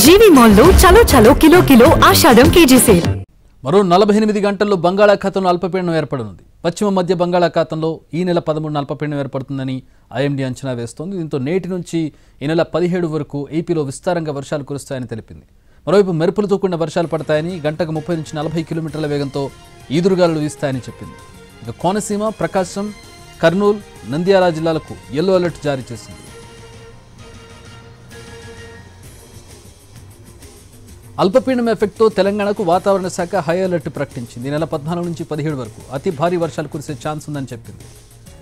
జీవి మాల్లో చలో చలో కిలో కిలో ఆషాఢం కేజీ సేల్. మరో 48 గంటల్లో బంగాళాఖాతంలో అల్పపీడనం ఏర్పడనుంది. పశ్చిమ మధ్య బంగాళాఖాతంలో ఈ నెల 13న అల్పపీడనం ఏర్పడుతుందని ఐఎండీ అంచనా వేస్తోంది. దీంతో నేటి నుంచి ఈ నెల 17 వరకు ఏపీలో విస్తారంగా వర్షాలు కురుస్తాయని తెలిపింది. మరోవైపు మెరుపులతో కూడిన వర్షాలు పడతాయని, గంటకు 30 నుంచి 40 కిలోమీటర్ల వేగంతో ఈదురుగాలులు వీస్తాయని చెప్పింది. ఇక కోనసీమ, ప్రకాశం, కర్నూలు, నంద్యాల జిల్లాలకు యెల్లో అలర్ట్ జారీ చేసింది. అల్పపీడనం ఎఫెక్ట్తో తెలంగాణకు వాతావరణ శాఖ హై అలర్ట్ ప్రకటించింది. ఈ నెల 14 నుంచి 17 వరకు అతి భారీ వర్షాలు కురిసే ఛాన్స్ ఉందని చెప్పింది.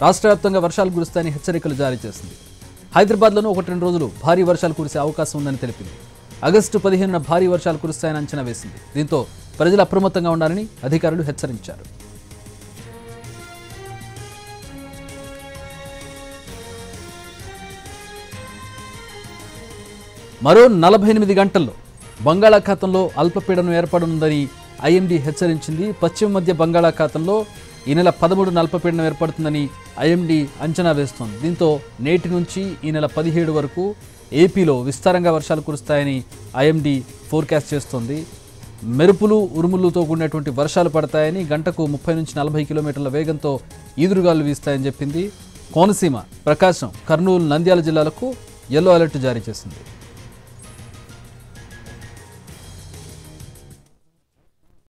రాష్ట్ర వ్యాప్తంగా వర్షాలు కురుస్తాయని హెచ్చరికలు జారీ చేసింది. హైదరాబాద్లోనూ 1-2 రోజులు భారీ వర్షాలు కురిసే అవకాశం ఉందని తెలిపింది. ఆగస్టు 15న భారీ వర్షాలు కురుస్తాయని అంచనా వేసింది. దీంతో ప్రజలు అప్రమత్తంగా ఉండాలని అధికారులు హెచ్చరించారు. మరో 48 గంటల్లో బంగాళాఖాతంలో అల్పపీడనం ఏర్పడనుందని ఐఎండీ హెచ్చరించింది. పశ్చిమ మధ్య బంగాళాఖాతంలో ఈ నెల 13న అల్పపీడనం ఏర్పడుతుందని ఐఎండీ అంచనా వేస్తోంది. దీంతో నేటి నుంచి ఈ నెల 17 వరకు ఏపీలో విస్తారంగా వర్షాలు కురుస్తాయని ఐఎండీ ఫోర్కాస్ట్ చేస్తోంది. మెరుపులు, ఉరుములతో కూడినటువంటి వర్షాలు పడతాయని, గంటకు 30 నుంచి 40 కిలోమీటర్ల వేగంతో ఈదురుగాలు వీస్తాయని చెప్పింది. కోనసీమ, ప్రకాశం, కర్నూలు, నంద్యాల జిల్లాలకు యెల్లో అలర్ట్ జారీ చేసింది.